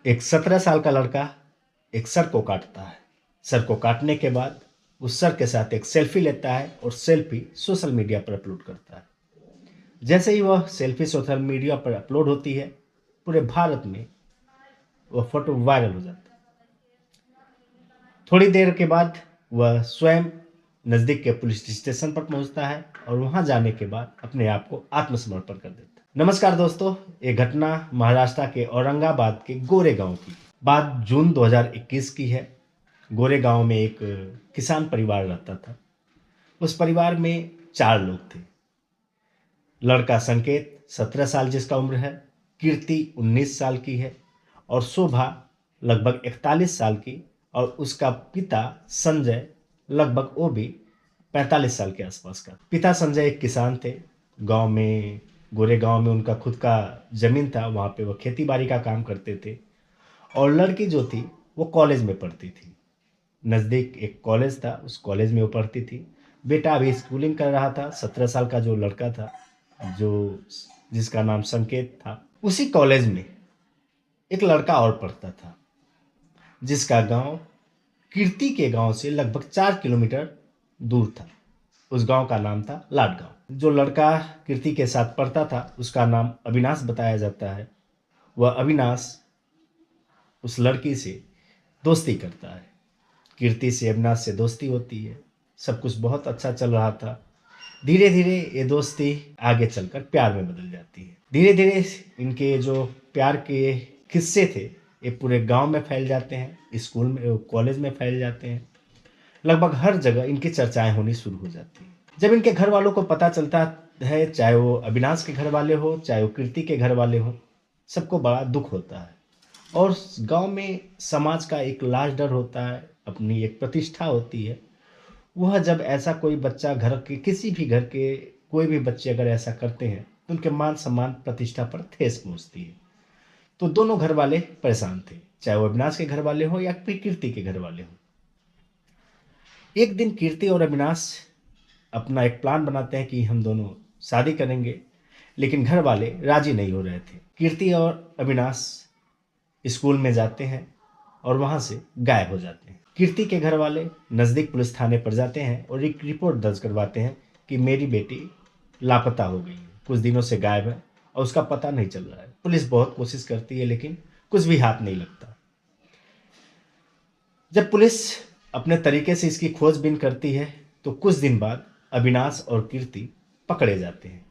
एक 17 साल का लड़का एक सर को काटता है। सर को काटने के बाद उस सर के साथ एक सेल्फी लेता है और सेल्फी सोशल मीडिया पर अपलोड करता है। जैसे ही वह सेल्फी सोशल मीडिया पर अपलोड होती है, पूरे भारत में वह फोटो वायरल हो जाता है। थोड़ी देर के बाद वह स्वयं नज़दीक के पुलिस स्टेशन पर पहुंचता है और वहां जाने के बाद अपने आप को आत्मसमर्पण कर देता है। नमस्कार दोस्तों, ये घटना महाराष्ट्र के औरंगाबाद के गोरे गांव की बात जून 2021 की है। गोरे गांव में एक किसान परिवार रहता था। उस परिवार में 4 लोग थे। लड़का संकेत 17 साल जिसका उम्र है, कीर्ति 19 साल की है और शोभा लगभग 41 साल की, और उसका पिता संजय लगभग वो भी 45 साल के आसपास का। पिता संजय एक किसान थे। गांव में, गोरे गांव में उनका खुद का जमीन था, वहाँ पे वो खेती बाड़ी का काम करते थे। और लड़की जो थी वो कॉलेज में पढ़ती थी। नज़दीक एक कॉलेज था, उस कॉलेज में वो पढ़ती थी। बेटा अभी स्कूलिंग कर रहा था। 17 साल का जो लड़का था, जो जिसका नाम संकेत था, उसी कॉलेज में एक लड़का और पढ़ता था जिसका गांव कीर्ति के गांव से लगभग 4 किलोमीटर दूर था। उस गांव का नाम था लाड गांव। जो लड़का कीर्ति के साथ पढ़ता था उसका नाम अविनाश बताया जाता है। वह अविनाश उस लड़की से दोस्ती करता है। कीर्ति से अविनाश से दोस्ती होती है। सब कुछ बहुत अच्छा चल रहा था। धीरे धीरे ये दोस्ती आगे चलकर प्यार में बदल जाती है। धीरे धीरे इनके जो प्यार के किस्से थे ये पूरे गांव में फैल जाते हैं, स्कूल में, कॉलेज में फैल जाते हैं। लगभग हर जगह इनकी चर्चाएं होनी शुरू हो जाती हैं। जब इनके घर वालों को पता चलता है, चाहे वो अविनाश के घर वाले हो, चाहे वो कीर्ति के घर वाले हो, सबको बड़ा दुख होता है। और गांव में समाज का एक लाज डर होता है, अपनी एक प्रतिष्ठा होती है। वह जब ऐसा कोई बच्चा, घर के किसी भी घर के कोई भी बच्चे अगर ऐसा करते हैं तो उनके मान सम्मान प्रतिष्ठा पर ठेस पहुंचती है। तो दोनों घर वाले परेशान थे, चाहे वो अविनाश के घर वाले हो या फिर कीर्ति के घर वाले हो। एक दिन कीर्ति और अविनाश अपना एक प्लान बनाते हैं कि हम दोनों शादी करेंगे, लेकिन घर वाले राजी नहीं हो रहे थे। कीर्ति और अविनाश स्कूल में जाते हैं और वहां से गायब हो जाते हैं। कीर्ति के घर वाले नज़दीक पुलिस थाने पर जाते हैं और एक रिपोर्ट दर्ज करवाते हैं कि मेरी बेटी लापता हो गई है, कुछ दिनों से गायब है और उसका पता नहीं चल रहा है। पुलिस बहुत कोशिश करती है लेकिन कुछ भी हाथ नहीं लगता। जब पुलिस अपने तरीके से इसकी खोजबीन करती है तो कुछ दिन बाद अविनाश और कीर्ति पकड़े जाते हैं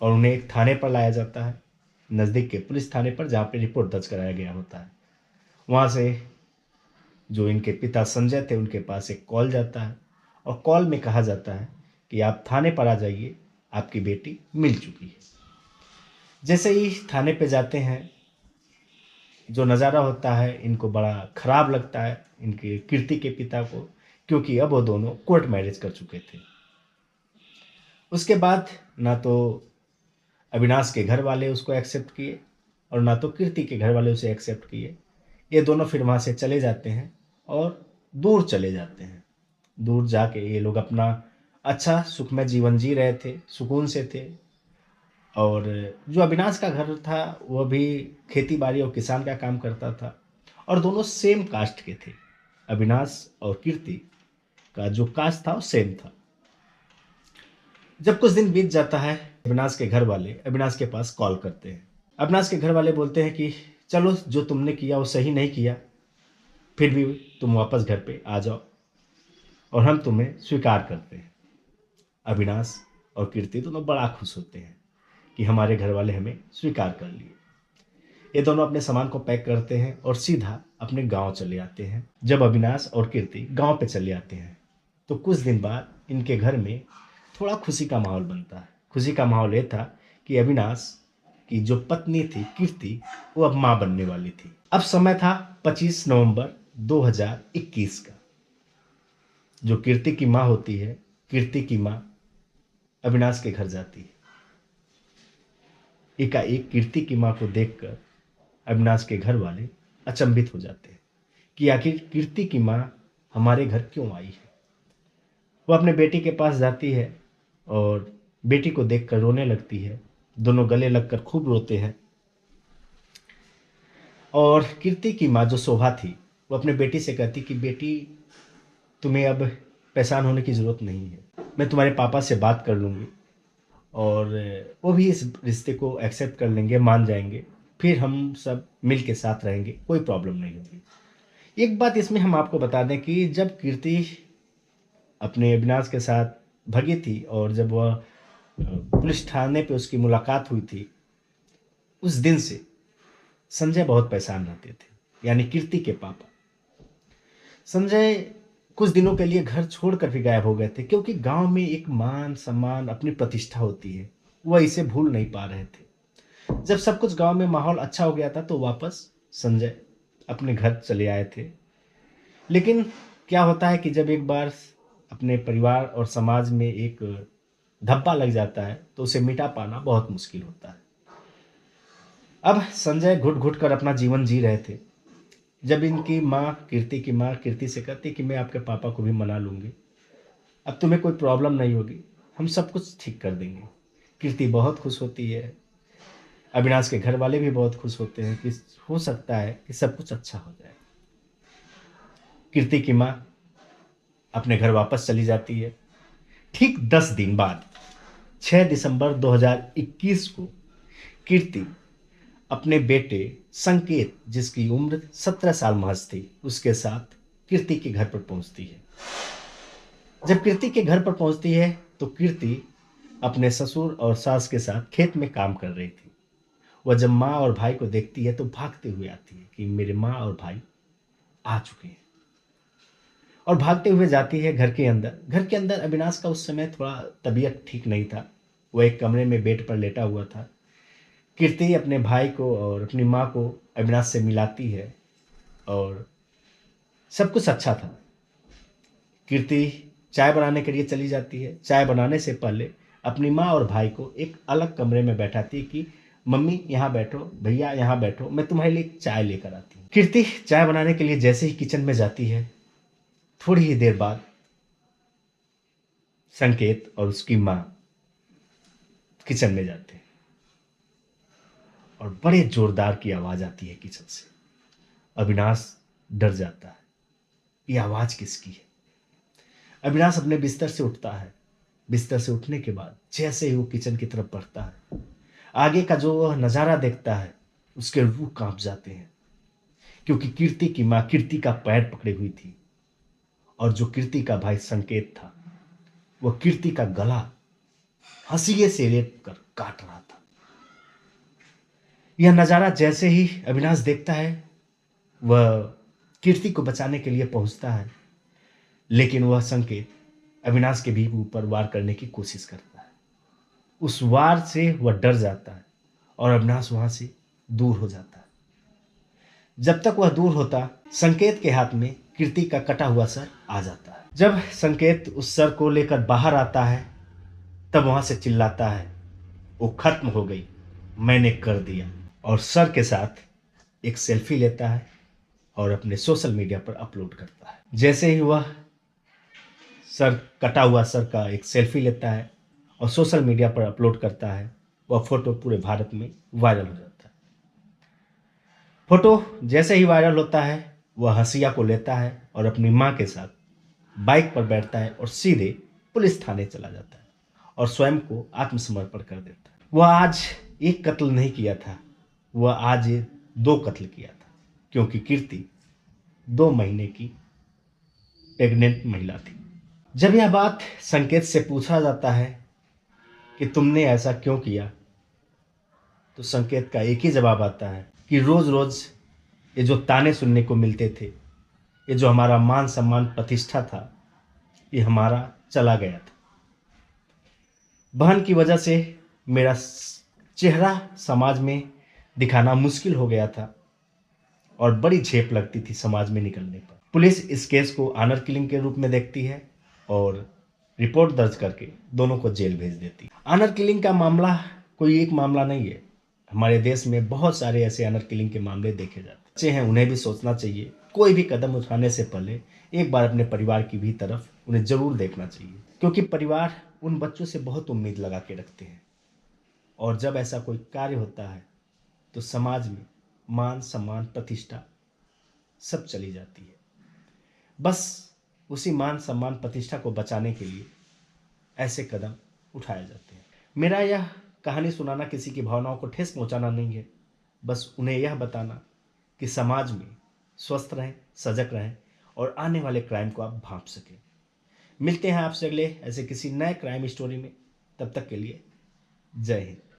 और उन्हें एक थाने पर लाया जाता है, नज़दीक के पुलिस थाने पर, जहाँ पे रिपोर्ट दर्ज कराया गया होता है। वहाँ से जो इनके पिता संजय थे उनके पास एक कॉल जाता है और कॉल में कहा जाता है कि आप थाने पर आ जाइए, आपकी बेटी मिल चुकी है। जैसे ही थाने पे जाते हैं, जो नज़ारा होता है इनको बड़ा खराब लगता है, इनके कीर्ति के पिता को, क्योंकि अब वो दोनों कोर्ट मैरिज कर चुके थे। उसके बाद ना तो अविनाश के घर वाले उसको एक्सेप्ट किए और ना तो कीर्ति के घर वाले उसे एक्सेप्ट किए। ये दोनों फिर वहाँ से चले जाते हैं और दूर चले जाते हैं। दूर जाके ये लोग अपना अच्छा सुखमय जीवन जी रहे थे, सुकून से थे। और जो अविनाश का घर था वह भी खेती बाड़ी और किसान का काम करता था और दोनों सेम कास्ट के थे। अविनाश और कीर्ति का जो कास्ट था वो सेम था। जब कुछ दिन बीत जाता है, अविनाश के घर वाले अविनाश के पास कॉल करते हैं। अविनाश के घर वाले बोलते हैं कि चलो, जो तुमने किया वो सही नहीं किया, फिर भी तुम वापस घर पे आ जाओ और हम तुम्हें स्वीकार करते हैं। अविनाश और कीर्ति दोनों बड़ा खुश होते हैं कि हमारे घर वाले हमें स्वीकार कर लिए। ये दोनों अपने सामान को पैक करते हैं और सीधा अपने गांव चले आते हैं। जब अविनाश और कीर्ति गांव पे चले आते हैं तो कुछ दिन बाद इनके घर में थोड़ा खुशी का माहौल बनता है। खुशी का माहौल ये था कि अविनाश की जो पत्नी थी कीर्ति, वो अब माँ बनने वाली थी। अब समय था 25 नवंबर 2021 का। जो कीर्ति की माँ होती है, कीर्ति की माँ अविनाश के घर जाती है। एकाएक कीर्ति की माँ को देखकर अविनाश के घर वाले अचंभित हो जाते हैं कि आखिर कीर्ति की माँ हमारे घर क्यों आई है। वो अपने बेटी के पास जाती है और बेटी को देखकर रोने लगती है। दोनों गले लगकर खूब रोते हैं। और कीर्ति की माँ जो शोभा थी, वो अपने बेटी से कहती कि बेटी, तुम्हें अब परेशान होने की ज़रूरत नहीं है, मैं तुम्हारे पापा से बात कर लूँगी और वो भी इस रिश्ते को एक्सेप्ट कर लेंगे, मान जाएंगे, फिर हम सब मिल के साथ रहेंगे, कोई प्रॉब्लम नहीं होगी। एक बात इसमें हम आपको बता दें कि जब कीर्ति अपने अविनाश के साथ भगी थी और जब वह पुलिस थाने पे उसकी मुलाकात हुई थी, उस दिन से संजय बहुत परेशान रहते थे, यानी कीर्ति के पापा। संजय कुछ दिनों के लिए घर छोड़कर भी गायब हो गए थे, क्योंकि गांव में एक मान सम्मान अपनी प्रतिष्ठा होती है, वह इसे भूल नहीं पा रहे थे। जब सब कुछ गांव में माहौल अच्छा हो गया था तो वापस संजय अपने घर चले आए थे। लेकिन क्या होता है कि जब एक बार अपने परिवार और समाज में एक धब्बा लग जाता है तो उसे मिटा पाना बहुत मुश्किल होता है। अब संजय घुट घुट कर अपना जीवन जी रहे थे, जब इनकी माँ कीर्ति से कहती कि मैं आपके पापा को भी मना लूँगी, अब तुम्हें कोई प्रॉब्लम नहीं होगी, हम सब कुछ ठीक कर देंगे। कीर्ति बहुत खुश होती है, अविनाश के घर वाले भी बहुत खुश होते हैं कि हो सकता है कि सब कुछ अच्छा हो जाए। कीर्ति की माँ अपने घर वापस चली जाती है। ठीक 10 दिन बाद 6 दिसंबर 2021 को कीर्ति अपने बेटे संकेत, जिसकी उम्र 17 साल महज थी, उसके साथ कीर्ति के घर पर पहुंचती है। जब कीर्ति के घर पर पहुंचती है तो कीर्ति अपने ससुर और सास के साथ खेत में काम कर रही थी। वह जब माँ और भाई को देखती है तो भागते हुए आती है कि मेरे माँ और भाई आ चुके हैं, और भागते हुए जाती है घर के अंदर। घर के अंदर अविनाश का उस समय थोड़ा तबीयत ठीक नहीं था, वह एक कमरे में बेड पर लेटा हुआ था। कीर्ति अपने भाई को और अपनी माँ को अविनाश से मिलाती है और सब कुछ अच्छा था। कीर्ति चाय बनाने के लिए चली जाती है। चाय बनाने से पहले अपनी माँ और भाई को एक अलग कमरे में बैठाती है कि मम्मी यहाँ बैठो, भैया यहाँ बैठो, मैं तुम्हारे लिए चाय लेकर आती हूँ। कीर्ति चाय बनाने के लिए जैसे ही किचन में जाती है, थोड़ी ही देर बाद संकेत और उसकी माँ किचन में जाते हैं और बड़े जोरदार की आवाज आती है किचन से। अविनाश डर जाता है, ये आवाज किसकी है। अविनाश अपने बिस्तर से उठता है। बिस्तर से उठने के बाद जैसे ही वो किचन की तरफ बढ़ता है, आगे का जो वह नजारा देखता है, उसके रूह कांप जाते हैं, क्योंकि कीर्ति की माँ कीर्ति का पैर पकड़े हुई थी और जो कीर्ति का भाई संकेत था, वह कीर्ति का गला हंसिए से लेप कर काट रहा था। यह नजारा जैसे ही अविनाश देखता है, वह कीर्ति को बचाने के लिए पहुंचता है, लेकिन वह संकेत अविनाश के भी ऊपर वार करने की कोशिश करता है। उस वार से वह डर जाता है और अविनाश वहां से दूर हो जाता है। जब तक वह दूर होता, संकेत के हाथ में कीर्ति का कटा हुआ सर आ जाता है। जब संकेत उस सर को लेकर बाहर आता है, तब वहां से चिल्लाता है, वो खत्म हो गई, मैंने कर दिया, और सर के साथ एक सेल्फी लेता है और अपने सोशल मीडिया पर अपलोड करता है। जैसे ही वह सर कटा हुआ सर का एक सेल्फी लेता है और सोशल मीडिया पर अपलोड करता है, वह फोटो पूरे भारत में वायरल हो जाता है। फोटो जैसे ही वायरल होता है, वह हंसिया को लेता है और अपनी माँ के साथ बाइक पर बैठता है और सीधे पुलिस थाने चला जाता है और स्वयं को आत्मसमर्पण कर देता है। वह आज एक कत्ल नहीं किया था, वह आज 2 कत्ल किया था, क्योंकि कीर्ति 2 महीने की प्रेग्नेंट महिला थी। जब यह बात संकेत से पूछा जाता है कि तुमने ऐसा क्यों किया, तो संकेत का एक ही जवाब आता है कि रोज रोज ये जो ताने सुनने को मिलते थे, ये जो हमारा मान सम्मान प्रतिष्ठा था, ये हमारा चला गया था। बहन की वजह से मेरा चेहरा समाज में दिखाना मुश्किल हो गया था और बड़ी झेप लगती थी समाज में निकलने पर। पुलिस इस केस को ऑनर किलिंग के रूप में देखती है और रिपोर्ट दर्ज करके दोनों को जेल भेज देती है। ऑनर किलिंग का मामला कोई एक मामला नहीं है, हमारे देश में बहुत सारे ऐसे ऑनर किलिंग के मामले देखे जाते हैं। बच्चे हैं, उन्हें भी सोचना चाहिए, कोई भी कदम उठाने से पहले एक बार अपने परिवार की भी तरफ उन्हें जरूर देखना चाहिए, क्योंकि परिवार उन बच्चों से बहुत उम्मीद लगा के रखते हैं और जब ऐसा कोई कार्य होता है तो समाज में मान सम्मान प्रतिष्ठा सब चली जाती है। बस उसी मान सम्मान प्रतिष्ठा को बचाने के लिए ऐसे कदम उठाए जाते हैं। मेरा यह कहानी सुनाना किसी की भावनाओं को ठेस पहुंचाना नहीं है, बस उन्हें यह बताना कि समाज में स्वस्थ रहें, सजग रहें और आने वाले क्राइम को आप भांप सकें। मिलते हैं आपसे अगले ऐसे किसी नए क्राइम स्टोरी में। तब तक के लिए जय हिंद।